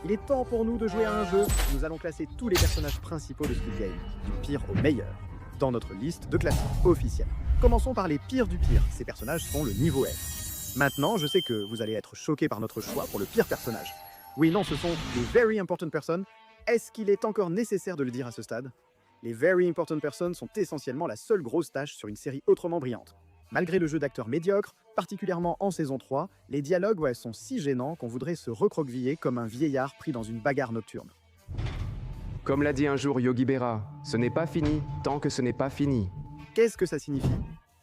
Il est temps pour nous de jouer à un jeu. Nous allons classer tous les personnages principaux de Squid Game, du pire au meilleur, dans notre liste de classement officielle. Commençons par les pires du pire. Ces personnages sont le niveau F. Maintenant, je sais que vous allez être choqués par notre choix pour le pire personnage. Oui, non, ce sont les Very Important Persons. Est-ce qu'il est encore nécessaire de le dire à ce stade? Les Very Important Persons sont essentiellement la seule grosse tâche sur une série autrement brillante. Malgré le jeu d'acteurs médiocre, particulièrement en saison 3, les dialogues sont si gênants qu'on voudrait se recroqueviller comme un vieillard pris dans une bagarre nocturne. Comme l'a dit un jour Yogi Berra, ce n'est pas fini tant que ce n'est pas fini. Qu'est-ce que ça signifie?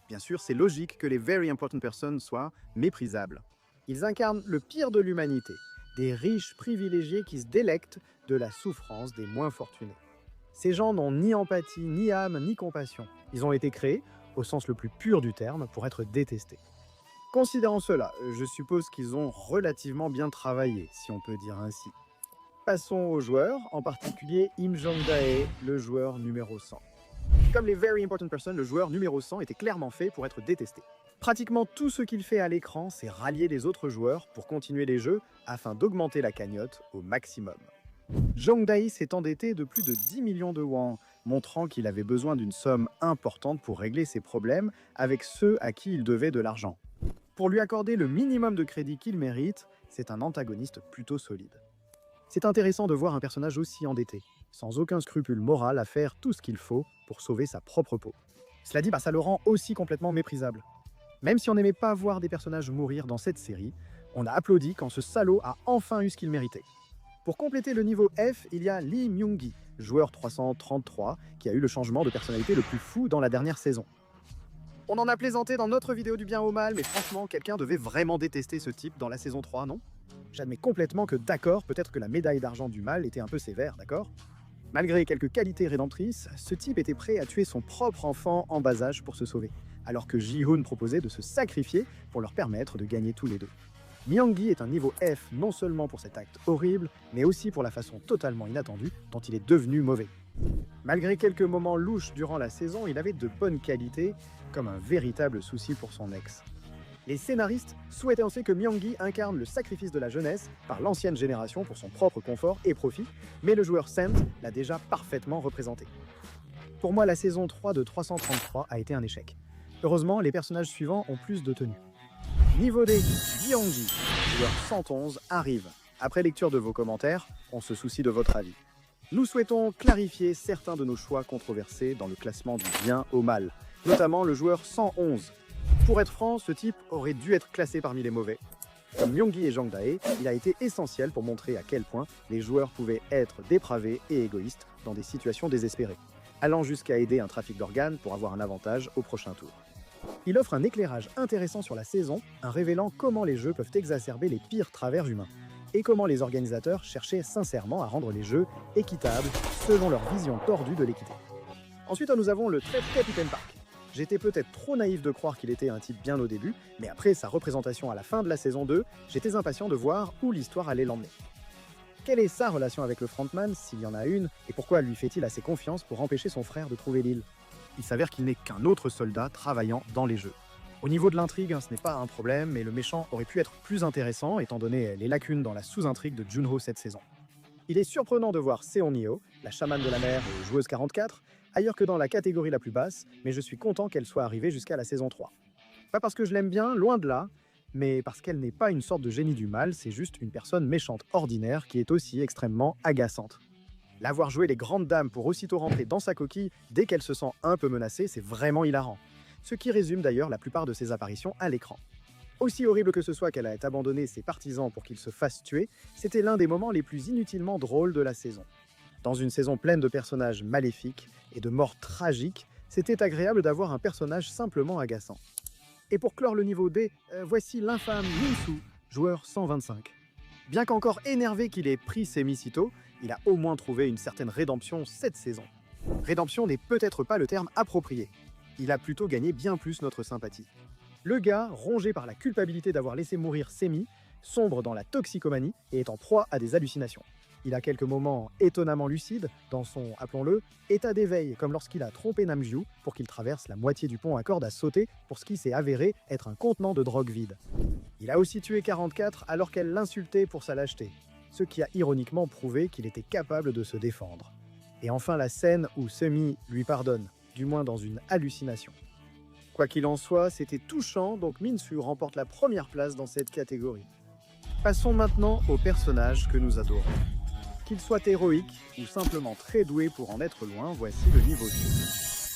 Bien sûr, c'est logique que les Very Important Persons soient méprisables. Ils incarnent le pire de l'humanité, des riches privilégiés qui se délectent de la souffrance des moins fortunés. Ces gens n'ont ni empathie, ni âme, ni compassion. Ils ont été créés, au sens le plus pur du terme, pour être détestés. Considérant cela, je suppose qu'ils ont relativement bien travaillé, si on peut dire ainsi. Passons aux joueurs, en particulier Im Jong-dae, le joueur numéro 100. Comme les Very Important Persons, le joueur numéro 100 était clairement fait pour être détesté. Pratiquement tout ce qu'il fait à l'écran, c'est rallier les autres joueurs pour continuer les jeux afin d'augmenter la cagnotte au maximum. Jong-dae s'est endetté de plus de 10 millions de won, montrant qu'il avait besoin d'une somme importante pour régler ses problèmes avec ceux à qui il devait de l'argent. Pour lui accorder le minimum de crédit qu'il mérite, c'est un antagoniste plutôt solide. C'est intéressant de voir un personnage aussi endetté, sans aucun scrupule moral à faire tout ce qu'il faut pour sauver sa propre peau. Cela dit, ça le rend aussi complètement méprisable. Même si on n'aimait pas voir des personnages mourir dans cette série, on a applaudi quand ce salaud a enfin eu ce qu'il méritait. Pour compléter le niveau F, il y a Lee Myung-gi, joueur 333, qui a eu le changement de personnalité le plus fou dans la dernière saison. On en a plaisanté dans notre vidéo du bien au mal, mais franchement, quelqu'un devait vraiment détester ce type dans la saison 3, non? J'admets complètement que d'accord, peut-être que la médaille d'argent du mal était un peu sévère, d'accord? Malgré quelques qualités rédemptrices, ce type était prêt à tuer son propre enfant en bas âge pour se sauver, alors que Ji-hoon proposait de se sacrifier pour leur permettre de gagner tous les deux. Myung-gi est un niveau F non seulement pour cet acte horrible, mais aussi pour la façon totalement inattendue dont il est devenu mauvais. Malgré quelques moments louches durant la saison, il avait de bonnes qualités, comme un véritable souci pour son ex. Les scénaristes souhaitaient aussi que Myung-gi incarne le sacrifice de la jeunesse par l'ancienne génération pour son propre confort et profit, mais le joueur Sent l'a déjà parfaitement représenté. Pour moi, la saison 3 de 333 a été un échec. Heureusement, les personnages suivants ont plus de tenue. Niveau D, Byung-gi, joueur 111, arrive. Après lecture de vos commentaires, on se soucie de votre avis. Nous souhaitons clarifier certains de nos choix controversés dans le classement du bien au mal, notamment le joueur 111. Pour être franc, ce type aurait dû être classé parmi les mauvais. Comme Myung-gi et Jong-dae, il a été essentiel pour montrer à quel point les joueurs pouvaient être dépravés et égoïstes dans des situations désespérées, allant jusqu'à aider un trafic d'organes pour avoir un avantage au prochain tour. Il offre un éclairage intéressant sur la saison, en révélant comment les jeux peuvent exacerber les pires travers humains, et comment les organisateurs cherchaient sincèrement à rendre les jeux équitables selon leur vision tordue de l'équité. Ensuite, nous avons le traître Capitaine Park. J'étais peut-être trop naïf de croire qu'il était un type bien au début, mais après sa représentation à la fin de la saison 2, j'étais impatient de voir où l'histoire allait l'emmener. Quelle est sa relation avec le frontman, s'il y en a une, et pourquoi lui fait-il assez confiance pour empêcher son frère de trouver l'île? Il s'avère qu'il n'est qu'un autre soldat travaillant dans les jeux. Au niveau de l'intrigue, ce n'est pas un problème, mais le méchant aurait pu être plus intéressant, étant donné les lacunes dans la sous-intrigue de Junho cette saison. Il est surprenant de voir Seon-hyo, la chamane de la mer et joueuse 44, ailleurs que dans la catégorie la plus basse, mais je suis content qu'elle soit arrivée jusqu'à la saison 3. Pas parce que je l'aime bien, loin de là, mais parce qu'elle n'est pas une sorte de génie du mal, c'est juste une personne méchante ordinaire qui est aussi extrêmement agaçante. L'avoir joué les grandes dames pour aussitôt rentrer dans sa coquille dès qu'elle se sent un peu menacée, c'est vraiment hilarant. Ce qui résume d'ailleurs la plupart de ses apparitions à l'écran. Aussi horrible que ce soit qu'elle ait abandonné ses partisans pour qu'ils se fassent tuer, c'était l'un des moments les plus inutilement drôles de la saison. Dans une saison pleine de personnages maléfiques et de morts tragiques, c'était agréable d'avoir un personnage simplement agaçant. Et pour clore le niveau D, voici l'infâme Min-soo, joueur 125. Bien qu'encore énervé qu'il ait pris ses Misito, il a au moins trouvé une certaine rédemption cette saison. Rédemption n'est peut-être pas le terme approprié. Il a plutôt gagné bien plus notre sympathie. Le gars, rongé par la culpabilité d'avoir laissé mourir Semi, sombre dans la toxicomanie et est en proie à des hallucinations. Il a quelques moments étonnamment lucides dans son, appelons-le, état d'éveil, comme lorsqu'il a trompé Namju pour qu'il traverse la moitié du pont à corde à sauter pour ce qui s'est avéré être un contenant de drogue vide. Il a aussi tué 44 alors qu'elle l'insultait pour sa lâcheté. ce qui a ironiquement prouvé qu'il était capable de se défendre. Et enfin la scène où Semi lui pardonne, du moins dans une hallucination. Quoi qu'il en soit, c'était touchant, donc Min-Soo remporte la première place dans cette catégorie. Passons maintenant aux personnages que nous adorons. Qu'ils soient héroïques ou simplement très doués pour en être loin, voici le niveau 2.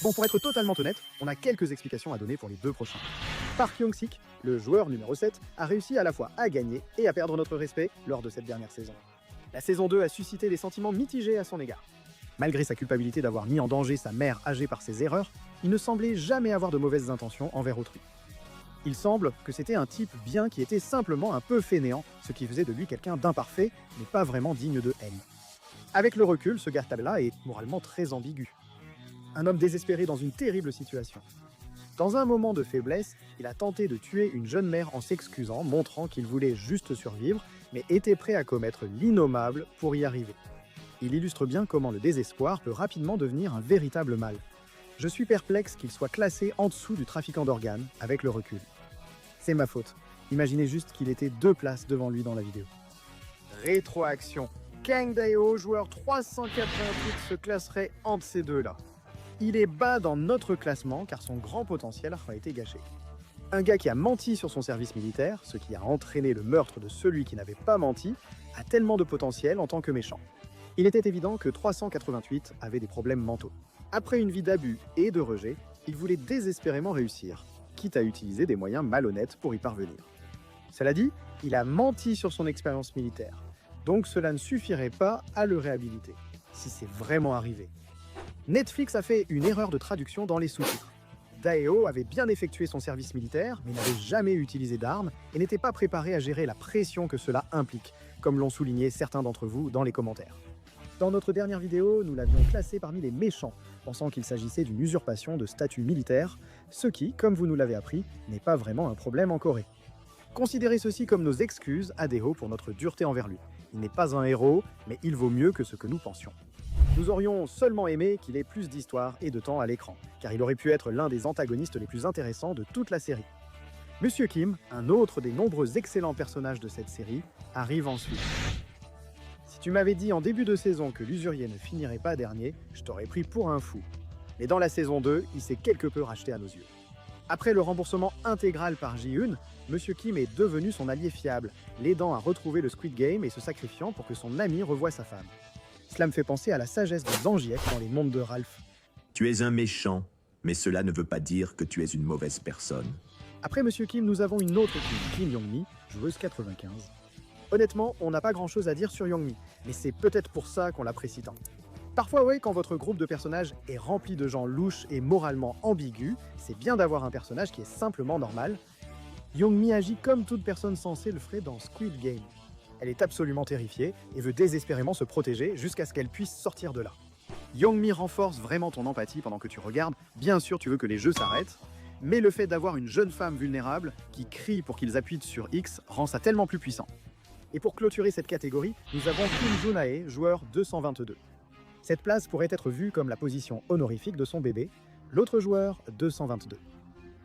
Bon, pour être totalement honnête, on a quelques explications à donner pour les deux prochains. Park Young-sik, le joueur numéro 7, a réussi à la fois à gagner et à perdre notre respect lors de cette dernière saison. La saison 2 a suscité des sentiments mitigés à son égard. Malgré sa culpabilité d'avoir mis en danger sa mère âgée par ses erreurs, il ne semblait jamais avoir de mauvaises intentions envers autrui. Il semble que c'était un type bien qui était simplement un peu fainéant, ce qui faisait de lui quelqu'un d'imparfait, mais pas vraiment digne de haine. Avec le recul, ce gars-là est moralement très ambigu. Un homme désespéré dans une terrible situation. Dans un moment de faiblesse, il a tenté de tuer une jeune mère en s'excusant, montrant qu'il voulait juste survivre, mais était prêt à commettre l'innommable pour y arriver. Il illustre bien comment le désespoir peut rapidement devenir un véritable mal. Je suis perplexe qu'il soit classé en dessous du trafiquant d'organes, avec le recul. C'est ma faute. Imaginez juste qu'il était 2 places devant lui dans la vidéo. Rétroaction. Kang Dae-ho, joueur 388, se classerait entre ces deux-là. Il est bas dans notre classement car son grand potentiel a été gâché. Un gars qui a menti sur son service militaire, ce qui a entraîné le meurtre de celui qui n'avait pas menti, a tellement de potentiel en tant que méchant. Il était évident que 388 avait des problèmes mentaux. Après une vie d'abus et de rejet, il voulait désespérément réussir, quitte à utiliser des moyens malhonnêtes pour y parvenir. Cela dit, il a menti sur son expérience militaire, donc cela ne suffirait pas à le réhabiliter, si c'est vraiment arrivé. Netflix a fait une erreur de traduction dans les sous-titres. Dae-ho avait bien effectué son service militaire, mais n'avait jamais utilisé d'armes et n'était pas préparé à gérer la pression que cela implique, comme l'ont souligné certains d'entre vous dans les commentaires. Dans notre dernière vidéo, nous l'avions classé parmi les méchants, pensant qu'il s'agissait d'une usurpation de statut militaire, ce qui, comme vous nous l'avez appris, n'est pas vraiment un problème en Corée. Considérez ceci comme nos excuses à Dae-ho pour notre dureté envers lui. Il n'est pas un héros, mais il vaut mieux que ce que nous pensions. Nous aurions seulement aimé qu'il ait plus d'histoire et de temps à l'écran, car il aurait pu être l'un des antagonistes les plus intéressants de toute la série. Monsieur Kim, un autre des nombreux excellents personnages de cette série, arrive ensuite. Si tu m'avais dit en début de saison que l'usurier ne finirait pas dernier, je t'aurais pris pour un fou. Mais dans la saison 2, il s'est quelque peu racheté à nos yeux. Après le remboursement intégral par Ji-Eun, Monsieur Kim est devenu son allié fiable, l'aidant à retrouver le Squid Game et se sacrifiant pour que son ami revoie sa femme. Cela me fait penser à la sagesse de Zangief dans les mondes de Ralph. Tu es un méchant, mais cela ne veut pas dire que tu es une mauvaise personne. Après Monsieur Kim, nous avons une autre Kim, Kim Yong-mi, joueuse 95. Honnêtement, on n'a pas grand-chose à dire sur Young-mi, mais c'est peut-être pour ça qu'on l'apprécie tant. Parfois, ouais, quand votre groupe de personnages est rempli de gens louches et moralement ambigus, c'est bien d'avoir un personnage qui est simplement normal. Young-mi agit comme toute personne sensée le ferait dans Squid Game. Elle est absolument terrifiée et veut désespérément se protéger jusqu'à ce qu'elle puisse sortir de là. Young-mi renforce vraiment ton empathie pendant que tu regardes. Bien sûr, tu veux que les jeux s'arrêtent, mais le fait d'avoir une jeune femme vulnérable qui crie pour qu'ils appuient sur X rend ça tellement plus puissant. Et pour clôturer cette catégorie, nous avons Kim Jun-hae, joueur 222. Cette place pourrait être vue comme la position honorifique de son bébé, l'autre joueur 222.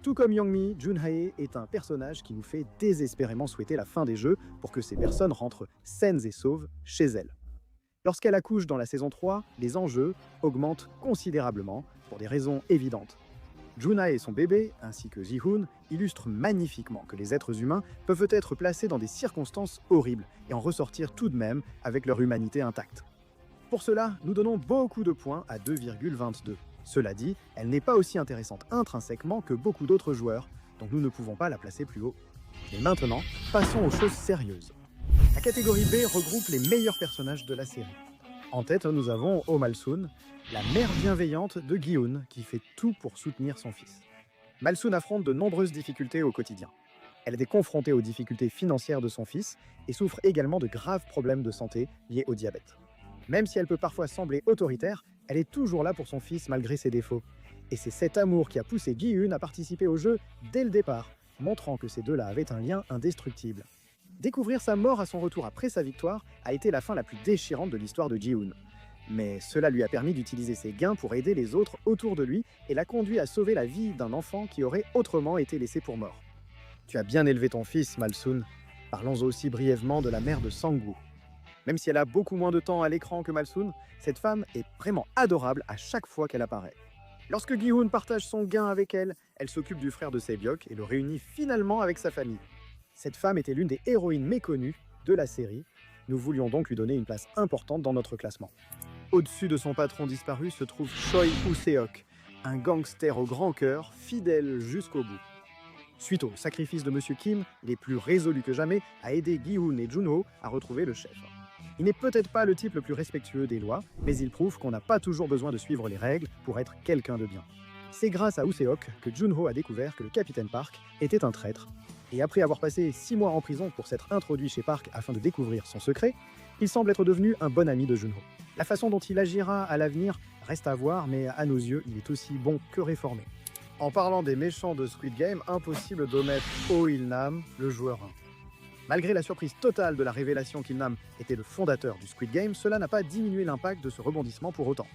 Tout comme Young-mi, Jun-hae est un personnage qui nous fait désespérément souhaiter la fin des jeux pour que ces personnes rentrent saines et sauves chez elles. Lorsqu'elle accouche dans la saison 3, les enjeux augmentent considérablement pour des raisons évidentes. Jun-hae et son bébé, ainsi que Ji-Hoon, illustrent magnifiquement que les êtres humains peuvent être placés dans des circonstances horribles et en ressortir tout de même avec leur humanité intacte. Pour cela, nous donnons beaucoup de points à 2,22. Cela dit, elle n'est pas aussi intéressante intrinsèquement que beaucoup d'autres joueurs, donc nous ne pouvons pas la placer plus haut. Mais maintenant, passons aux choses sérieuses. La catégorie B regroupe les meilleurs personnages de la série. En tête, nous avons Oh Mal-soon, la mère bienveillante de Gi-Eun, qui fait tout pour soutenir son fils. Mal-soon affronte de nombreuses difficultés au quotidien. Elle est confrontée aux difficultés financières de son fils et souffre également de graves problèmes de santé liés au diabète. Même si elle peut parfois sembler autoritaire, elle est toujours là pour son fils malgré ses défauts. Et c'est cet amour qui a poussé Gi-Eun à participer au jeu dès le départ, montrant que ces deux-là avaient un lien indestructible. Découvrir sa mort à son retour après sa victoire a été la fin la plus déchirante de l'histoire de Ji-Eun. Mais cela lui a permis d'utiliser ses gains pour aider les autres autour de lui et l'a conduit à sauver la vie d'un enfant qui aurait autrement été laissé pour mort. Tu as bien élevé ton fils, Mal-soon. Parlons aussi brièvement de la mère de Sang-woo. Même si elle a beaucoup moins de temps à l'écran que Malsoon, cette femme est vraiment adorable à chaque fois qu'elle apparaît. Lorsque Gi-hoon partage son gain avec elle, elle s'occupe du frère de Se-byok et le réunit finalement avec sa famille. Cette femme était l'une des héroïnes méconnues de la série. Nous voulions donc lui donner une place importante dans notre classement. Au-dessus de son patron disparu se trouve Choi Woo-seok, un gangster au grand cœur, fidèle jusqu'au bout. Suite au sacrifice de Monsieur Kim, il est plus résolu que jamais à aider Gi-hoon et Junho à retrouver le chef. Il n'est peut-être pas le type le plus respectueux des lois, mais il prouve qu'on n'a pas toujours besoin de suivre les règles pour être quelqu'un de bien. C'est grâce à Woo-seok que Junho a découvert que le capitaine Park était un traître, et après avoir passé 6 mois en prison pour s'être introduit chez Park afin de découvrir son secret, il semble être devenu un bon ami de Junho. La façon dont il agira à l'avenir reste à voir, mais à nos yeux, il est aussi bon que réformé. En parlant des méchants de Squid Game, impossible d'omettre Oh Il-nam, le joueur 1. Malgré la surprise totale de la révélation qu'Il-nam était le fondateur du Squid Game, cela n'a pas diminué l'impact de ce rebondissement pour autant.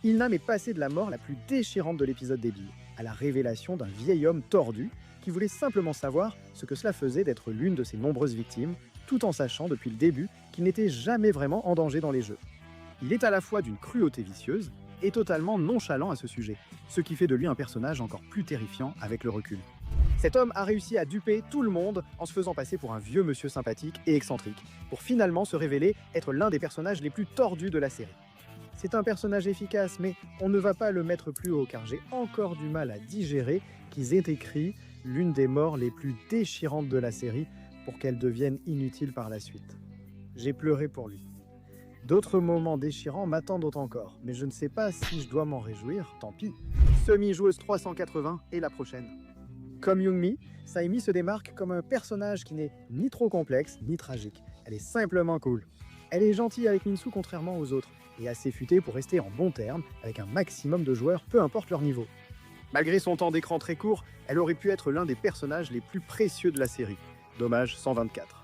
Il-nam est passé de la mort la plus déchirante de l'épisode des billes à la révélation d'un vieil homme tordu qui voulait simplement savoir ce que cela faisait d'être l'une de ses nombreuses victimes, tout en sachant depuis le début qu'il n'était jamais vraiment en danger dans les jeux. Il est à la fois d'une cruauté vicieuse et totalement nonchalant à ce sujet, ce qui fait de lui un personnage encore plus terrifiant avec le recul. Cet homme a réussi à duper tout le monde en se faisant passer pour un vieux monsieur sympathique et excentrique, pour finalement se révéler être l'un des personnages les plus tordus de la série. C'est un personnage efficace, mais on ne va pas le mettre plus haut, car j'ai encore du mal à digérer qu'ils aient écrit l'une des morts les plus déchirantes de la série pour qu'elle devienne inutile par la suite. J'ai pleuré pour lui. D'autres moments déchirants m'attendent encore, mais je ne sais pas si je dois m'en réjouir, tant pis. Semi-joueuse 380 est la prochaine. Comme Young-mi, Saimi se démarque comme un personnage qui n'est ni trop complexe ni tragique. Elle est simplement cool. Elle est gentille avec Min-soo contrairement aux autres, et assez futée pour rester en bons termes avec un maximum de joueurs, peu importe leur niveau. Malgré son temps d'écran très court, elle aurait pu être l'un des personnages les plus précieux de la série. Dommage 124.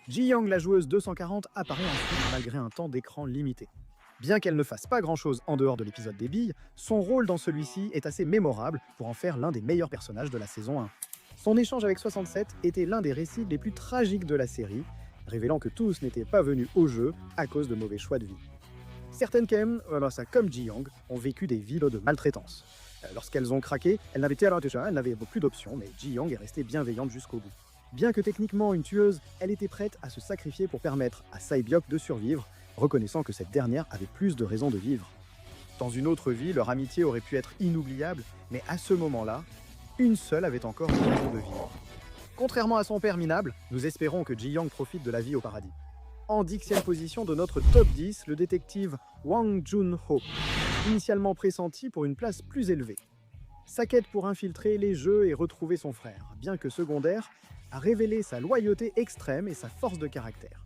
Ji-young, la joueuse 240, apparaît ensuite malgré un temps d'écran limité. Bien qu'elle ne fasse pas grand-chose en dehors de l'épisode des billes, son rôle dans celui-ci est assez mémorable pour en faire l'un des meilleurs personnages de la saison 1. Son échange avec 67 était l'un des récits les plus tragiques de la série, révélant que tous n'étaient pas venus au jeu à cause de mauvais choix de vie. Certaines Kem, comme Ji-young, ont vécu des vies de maltraitance. Lorsqu'elles ont craqué, elles n'avaient plus d'options, mais Ji-young est restée bienveillante jusqu'au bout. Bien que techniquement une tueuse, elle était prête à se sacrifier pour permettre à Se-byok de survivre, reconnaissant que cette dernière avait plus de raisons de vivre. Dans une autre vie, leur amitié aurait pu être inoubliable, mais à ce moment-là, une seule avait encore une raison de vivre. Contrairement à son père minable, nous espérons que Ji-young profite de la vie au paradis. En 10e position de notre top 10, le détective Wang Jun-ho, initialement pressenti pour une place plus élevée. Sa quête pour infiltrer les jeux et retrouver son frère, bien que secondaire, a révélé sa loyauté extrême et sa force de caractère.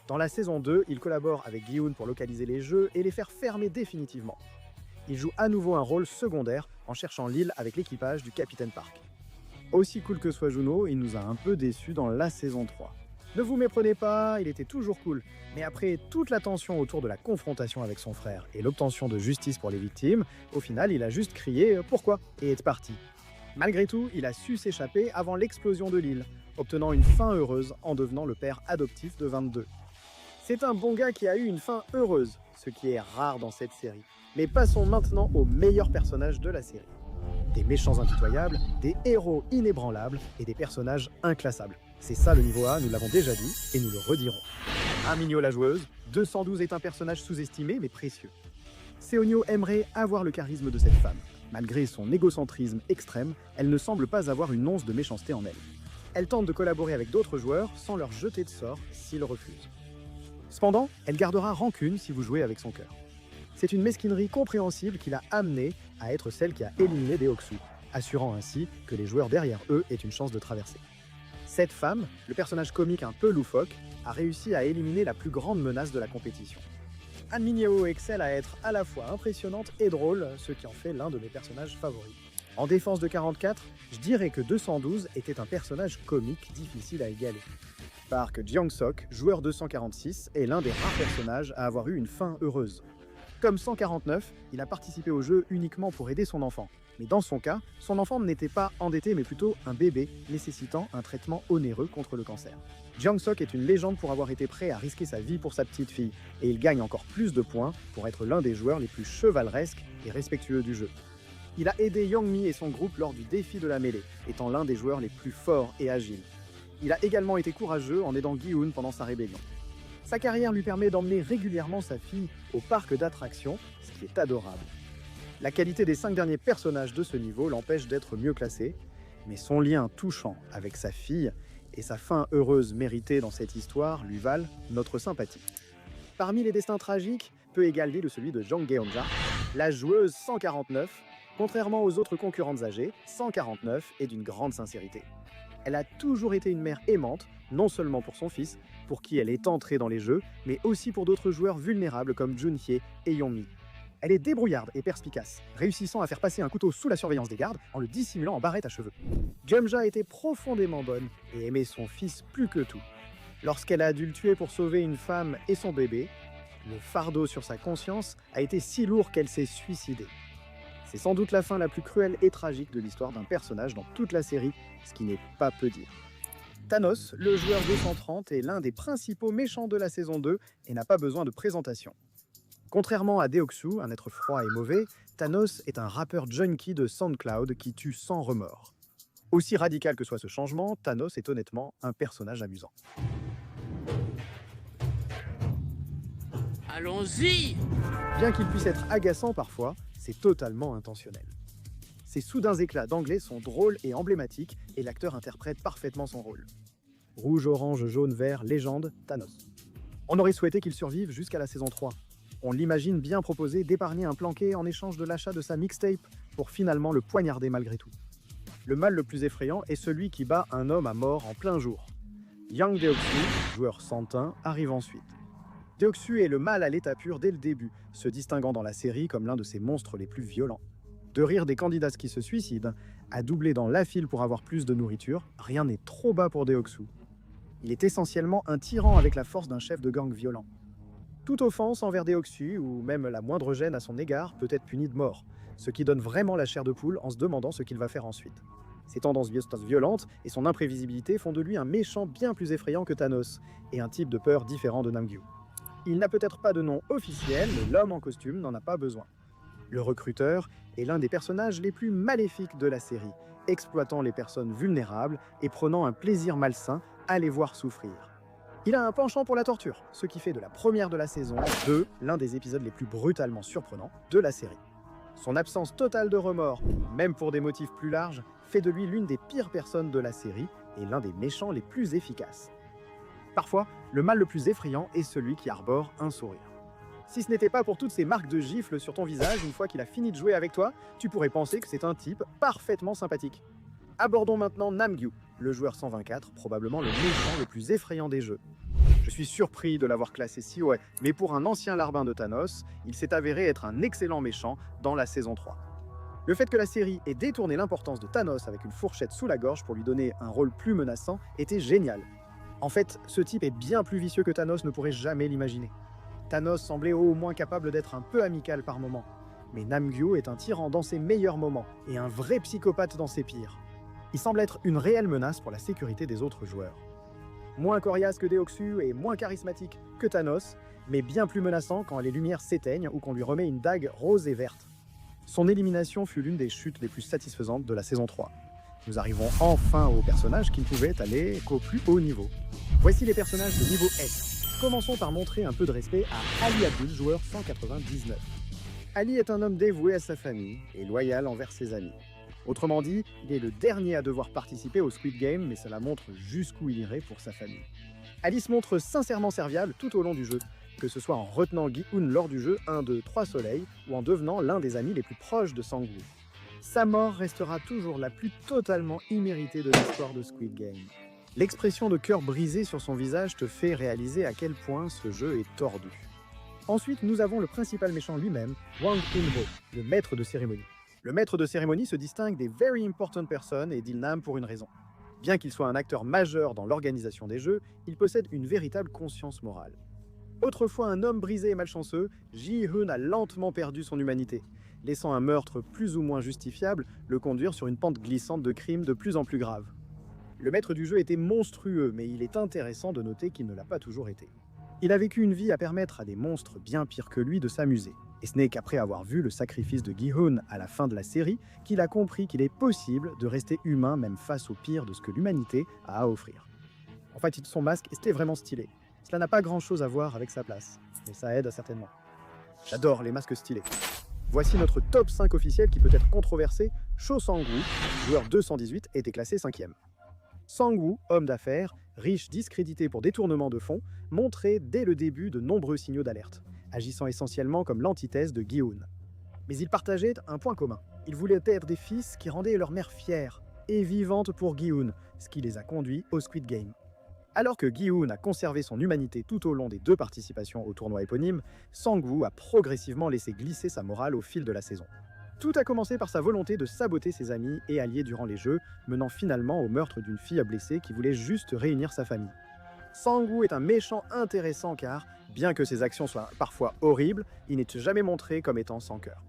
Dans la saison 2, il collabore avec Gi-hoon pour localiser les jeux et les faire fermer définitivement. Il joue à nouveau un rôle secondaire en cherchant l'île avec l'équipage du capitaine Park. Aussi cool que soit Junho, il nous a un peu déçus dans la saison 3. Ne vous méprenez pas, il était toujours cool, mais après toute la tension autour de la confrontation avec son frère et l'obtention de justice pour les victimes, au final il a juste crié « Pourquoi ?», et est parti. Malgré tout, il a su s'échapper avant l'explosion de l'île, obtenant une fin heureuse en devenant le père adoptif de 22. C'est un bon gars qui a eu une fin heureuse, ce qui est rare dans cette série. Mais passons maintenant aux meilleurs personnages de la série. Des méchants impitoyables, des héros inébranlables et des personnages inclassables. C'est ça le niveau A, nous l'avons déjà dit et nous le redirons. Aminyo la joueuse, 212 est un personnage sous-estimé mais précieux. Seonyo aimerait avoir le charisme de cette femme. Malgré son égocentrisme extrême, elle ne semble pas avoir une once de méchanceté en elle. Elle tente de collaborer avec d'autres joueurs sans leur jeter de sort s'ils refusent. Cependant, elle gardera rancune si vous jouez avec son cœur. C'est une mesquinerie compréhensible qui l'a amenée à être celle qui a éliminé Deoksu, assurant ainsi que les joueurs derrière eux aient une chance de traverser. Cette femme, le personnage comique un peu loufoque, a réussi à éliminer la plus grande menace de la compétition. Han Min-yeo excelle à être à la fois impressionnante et drôle, ce qui en fait l'un de mes personnages favoris. En défense de 44, je dirais que 212 était un personnage comique difficile à égaler. Park Jeong-sok, joueur 246, est l'un des rares personnages à avoir eu une fin heureuse. Comme 149, il a participé au jeu uniquement pour aider son enfant. Mais dans son cas, son enfant n'était pas endetté mais plutôt un bébé nécessitant un traitement onéreux contre le cancer. Jang-sok est une légende pour avoir été prêt à risquer sa vie pour sa petite fille, et il gagne encore plus de points pour être l'un des joueurs les plus chevaleresques et respectueux du jeu. Il a aidé Youngmi et son groupe lors du défi de la mêlée, étant l'un des joueurs les plus forts et agiles. Il a également été courageux en aidant Gi-hun pendant sa rébellion. Sa carrière lui permet d'emmener régulièrement sa fille au parc d'attractions, ce qui est adorable. La qualité des 5 derniers personnages de ce niveau l'empêche d'être mieux classé, mais son lien touchant avec sa fille et sa fin heureuse méritée dans cette histoire lui valent notre sympathie. Parmi les destins tragiques, peu égalé de celui de Jang Geon-ja, la joueuse 149, contrairement aux autres concurrentes âgées, 149 est d'une grande sincérité. Elle a toujours été une mère aimante, non seulement pour son fils, pour qui elle est entrée dans les jeux, mais aussi pour d'autres joueurs vulnérables comme Junhye et Youngmi. Elle est débrouillarde et perspicace, réussissant à faire passer un couteau sous la surveillance des gardes en le dissimulant en barrette à cheveux. Jeomja était profondément bonne et aimait son fils plus que tout. Lorsqu'elle a dû le tuer pour sauver une femme et son bébé, le fardeau sur sa conscience a été si lourd qu'elle s'est suicidée. C'est sans doute la fin la plus cruelle et tragique de l'histoire d'un personnage dans toute la série, ce qui n'est pas peu dire. Thanos, le joueur 230, est l'un des principaux méchants de la saison 2 et n'a pas besoin de présentation. Contrairement à Deoksu, un être froid et mauvais, Thanos est un rappeur junkie de SoundCloud qui tue sans remords. Aussi radical que soit ce changement, Thanos est honnêtement un personnage amusant. Allons-y! Bien qu'il puisse être agaçant parfois, c'est totalement intentionnel. Ses soudains éclats d'anglais sont drôles et emblématiques et l'acteur interprète parfaitement son rôle. Rouge, orange, jaune, vert, légende, Thanos. On aurait souhaité qu'il survive jusqu'à la saison 3. On l'imagine bien proposer d'épargner un planqué en échange de l'achat de sa mixtape pour finalement le poignarder malgré tout. Le mal le plus effrayant est celui qui bat un homme à mort en plein jour. Yang Deoksu, joueur santin, arrive ensuite. Deoksu est le mal à l'état pur dès le début, se distinguant dans la série comme l'un de ses monstres les plus violents. De rire des candidats qui se suicident, à doubler dans la file pour avoir plus de nourriture, rien n'est trop bas pour Deoksu. Il est essentiellement un tyran avec la force d'un chef de gang violent. Toute offense envers Deoksu, ou même la moindre gêne à son égard, peut être punie de mort, ce qui donne vraiment la chair de poule en se demandant ce qu'il va faire ensuite. Ses tendances violentes et son imprévisibilité font de lui un méchant bien plus effrayant que Thanos, et un type de peur différent de Namgyu. Il n'a peut-être pas de nom officiel, mais l'homme en costume n'en a pas besoin. Le recruteur est l'un des personnages les plus maléfiques de la série, exploitant les personnes vulnérables et prenant un plaisir malsain à les voir souffrir. Il a un penchant pour la torture, ce qui fait de la première de la saison 2 l'un des épisodes les plus brutalement surprenants de la série. Son absence totale de remords, même pour des motifs plus larges, fait de lui l'une des pires personnes de la série et l'un des méchants les plus efficaces. Parfois, le mal le plus effrayant est celui qui arbore un sourire. Si ce n'était pas pour toutes ces marques de gifles sur ton visage une fois qu'il a fini de jouer avec toi, tu pourrais penser que c'est un type parfaitement sympathique. Abordons maintenant Namgyu, le joueur 124, probablement le méchant le plus effrayant des jeux. Je suis surpris de l'avoir classé si haut, mais pour un ancien larbin de Thanos, il s'est avéré être un excellent méchant dans la saison 3. Le fait que la série ait détourné l'importance de Thanos avec une fourchette sous la gorge pour lui donner un rôle plus menaçant était génial. En fait, ce type est bien plus vicieux que Thanos ne pourrait jamais l'imaginer. Thanos semblait au moins capable d'être un peu amical par moments, mais Namgyu est un tyran dans ses meilleurs moments et un vrai psychopathe dans ses pires. Il semble être une réelle menace pour la sécurité des autres joueurs. Moins coriace que Deoksu et moins charismatique que Thanos, mais bien plus menaçant quand les lumières s'éteignent ou qu'on lui remet une dague rose et verte. Son élimination fut l'une des chutes les plus satisfaisantes de la saison 3. Nous arrivons enfin aux personnages qui ne pouvaient aller qu'au plus haut niveau. Voici les personnages de niveau S. Commençons par montrer un peu de respect à Ali Abdul, joueur 199. Ali est un homme dévoué à sa famille et loyal envers ses amis. Autrement dit, il est le dernier à devoir participer au Squid Game, mais cela montre jusqu'où il irait pour sa famille. Ali se montre sincèrement serviable tout au long du jeu, que ce soit en retenant Gi-hun lors du jeu 1, 2, 3 soleils, ou en devenant l'un des amis les plus proches de Sang-woo. Sa mort restera toujours la plus totalement imméritée de l'histoire de Squid Game. L'expression de cœur brisé sur son visage te fait réaliser à quel point ce jeu est tordu. Ensuite, nous avons le principal méchant lui-même, Wang In-ho, le maître de cérémonie. Le maître de cérémonie se distingue des Very Important Person et d'Ilnam pour une raison. Bien qu'il soit un acteur majeur dans l'organisation des jeux, il possède une véritable conscience morale. Autrefois un homme brisé et malchanceux, Ji-Hoon a lentement perdu son humanité, laissant un meurtre plus ou moins justifiable le conduire sur une pente glissante de crimes de plus en plus graves. Le maître du jeu était monstrueux, mais il est intéressant de noter qu'il ne l'a pas toujours été. Il a vécu une vie à permettre à des monstres bien pires que lui de s'amuser. Et ce n'est qu'après avoir vu le sacrifice de Gi-Hoon à la fin de la série qu'il a compris qu'il est possible de rester humain même face au pire de ce que l'humanité a à offrir. En fait, son masque était vraiment stylé. Cela n'a pas grand-chose à voir avec sa place, mais ça aide certainement. J'adore les masques stylés. Voici notre top 5 officiel qui peut être controversé. Cho Sang-woo, joueur 218, était classé 5e. Sang-woo, homme d'affaires, riche, discrédité pour détournement de fonds, montrait dès le début de nombreux signaux d'alerte, agissant essentiellement comme l'antithèse de Gi-Hoon. Mais ils partageaient un point commun. Ils voulaient être des fils qui rendaient leur mère fière et vivante pour Gi-Hoon, ce qui les a conduits au Squid Game. Alors que Gi-Hoon a conservé son humanité tout au long des 2 participations au tournoi éponyme, Sang-woo a progressivement laissé glisser sa morale au fil de la saison. Tout a commencé par sa volonté de saboter ses amis et alliés durant les jeux, menant finalement au meurtre d'une fille blessée qui voulait juste réunir sa famille. Sang-woo est un méchant intéressant car, bien que ses actions soient parfois horribles, il n'est jamais montré comme étant sans cœur.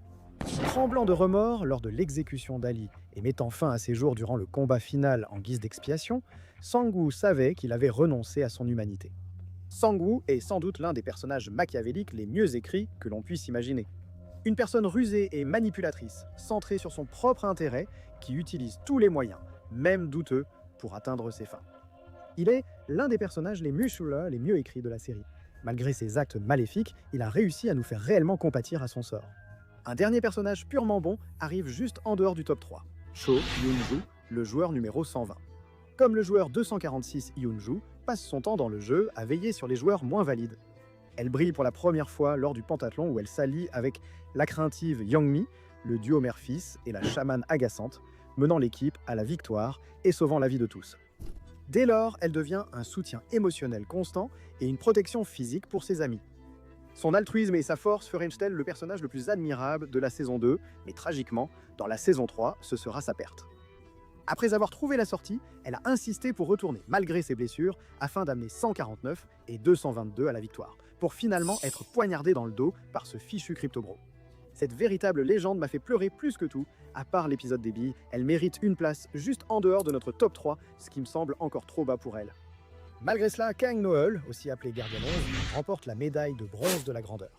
Tremblant de remords lors de l'exécution d'Ali et mettant fin à ses jours durant le combat final en guise d'expiation, Sang-woo savait qu'il avait renoncé à son humanité. Sang-woo est sans doute l'un des personnages machiavéliques les mieux écrits que l'on puisse imaginer. Une personne rusée et manipulatrice, centrée sur son propre intérêt, qui utilise tous les moyens, même douteux, pour atteindre ses fins. Il est l'un des personnages les mieux écrits de la série. Malgré ses actes maléfiques, il a réussi à nous faire réellement compatir à son sort. Un dernier personnage purement bon arrive juste en dehors du top 3, Cho Yoon-ju, le joueur numéro 120. Comme le joueur 246 Yoon-ju passe son temps dans le jeu à veiller sur les joueurs moins valides. Elle brille pour la première fois lors du pentathlon où elle s'allie avec la craintive Young-mi, le duo mère-fils et la chamane agaçante, menant l'équipe à la victoire et sauvant la vie de tous. Dès lors, elle devient un soutien émotionnel constant et une protection physique pour ses amis. Son altruisme et sa force feraient d'elle le personnage le plus admirable de la saison 2, mais tragiquement, dans la saison 3, ce sera sa perte. Après avoir trouvé la sortie, elle a insisté pour retourner, malgré ses blessures, afin d'amener 149 et 222 à la victoire, pour finalement être poignardée dans le dos par ce fichu Crypto-Bro. Cette véritable légende m'a fait pleurer plus que tout. À part l'épisode des billes, elle mérite une place juste en dehors de notre top 3, ce qui me semble encore trop bas pour elle. Malgré cela, Kang Noeul, aussi appelé Gardien 11, remporte la médaille de bronze de la grandeur.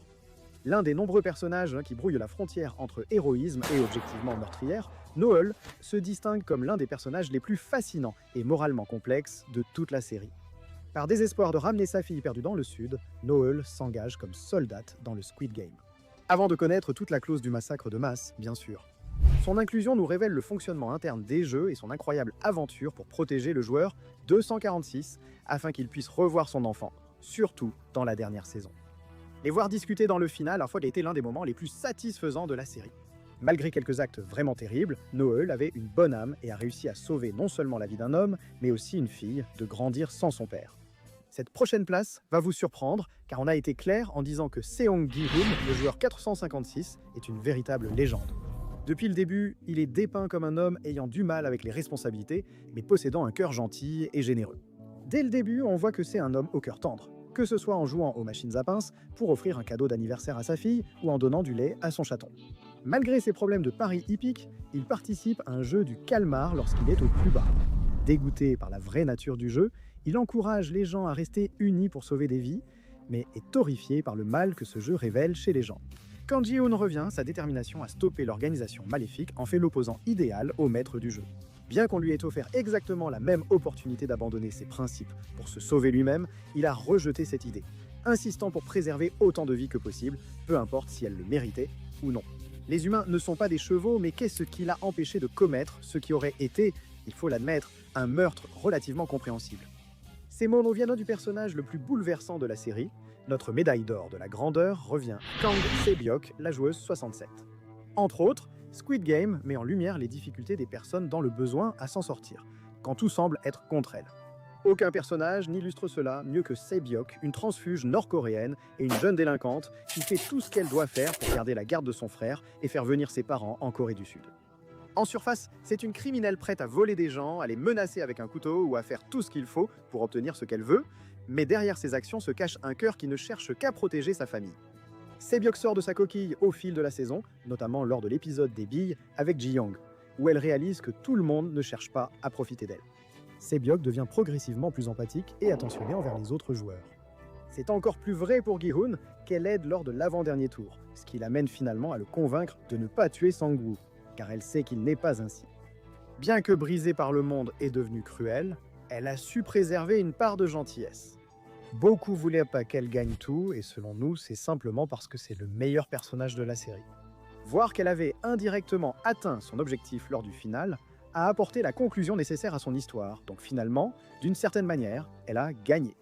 L'un des nombreux personnages qui brouillent la frontière entre héroïsme et objectivement meurtrière, Noeul se distingue comme l'un des personnages les plus fascinants et moralement complexes de toute la série. Par désespoir de ramener sa fille perdue dans le sud, Noeul s'engage comme soldate dans le Squid Game. Avant de connaître toute la clause du massacre de masse, bien sûr. Son inclusion nous révèle le fonctionnement interne des jeux et son incroyable aventure pour protéger le joueur 246 afin qu'il puisse revoir son enfant, surtout dans la dernière saison. Les voir discuter dans le final a parfois été l'un des moments les plus satisfaisants de la série. Malgré quelques actes vraiment terribles, Noeul avait une bonne âme et a réussi à sauver non seulement la vie d'un homme, mais aussi une fille de grandir sans son père. Cette prochaine place va vous surprendre, car on a été clair en disant que Seong Gi-hoon, le joueur 456, est une véritable légende. Depuis le début, il est dépeint comme un homme ayant du mal avec les responsabilités, mais possédant un cœur gentil et généreux. Dès le début, on voit que c'est un homme au cœur tendre, que ce soit en jouant aux machines à pince pour offrir un cadeau d'anniversaire à sa fille ou en donnant du lait à son chaton. Malgré ses problèmes de paris hippiques, il participe à un jeu du calmar lorsqu'il est au plus bas. Dégoûté par la vraie nature du jeu, il encourage les gens à rester unis pour sauver des vies, mais est horrifié par le mal que ce jeu révèle chez les gens. Quand Ji-Hoon revient, sa détermination à stopper l'organisation maléfique en fait l'opposant idéal au maître du jeu. Bien qu'on lui ait offert exactement la même opportunité d'abandonner ses principes pour se sauver lui-même, il a rejeté cette idée, insistant pour préserver autant de vies que possible, peu importe si elle le méritait ou non. Les humains ne sont pas des chevaux, mais qu'est-ce qui l'a empêché de commettre ce qui aurait été, il faut l'admettre, un meurtre relativement compréhensible. Ces mots nous viennent du personnage le plus bouleversant de la série. Notre médaille d'or de la grandeur revient à Kang Se-byok, la joueuse 67. Entre autres, Squid Game met en lumière les difficultés des personnes dans le besoin à s'en sortir, quand tout semble être contre elles. Aucun personnage n'illustre cela mieux que Se-byok, une transfuge nord-coréenne et une jeune délinquante qui fait tout ce qu'elle doit faire pour garder la garde de son frère et faire venir ses parents en Corée du Sud. En surface, c'est une criminelle prête à voler des gens, à les menacer avec un couteau ou à faire tout ce qu'il faut pour obtenir ce qu'elle veut, Mais derrière ses actions se cache un cœur qui ne cherche qu'à protéger sa famille. Sebyok sort de sa coquille au fil de la saison, notamment lors de l'épisode des billes avec Ji-young, où elle réalise que tout le monde ne cherche pas à profiter d'elle. Sebyok devient progressivement plus empathique et attentionné envers les autres joueurs. C'est encore plus vrai pour Gi-hun, qu'elle aide lors de l'avant-dernier tour, ce qui l'amène finalement à le convaincre de ne pas tuer Sang-woo, car elle sait qu'il n'est pas ainsi. Bien que brisée par le monde et devenue cruelle, elle a su préserver une part de gentillesse. Beaucoup voulaient pas qu'elle gagne tout, et selon nous, c'est simplement parce que c'est le meilleur personnage de la série. Voir qu'elle avait indirectement atteint son objectif lors du final a apporté la conclusion nécessaire à son histoire, donc finalement, d'une certaine manière, elle a gagné.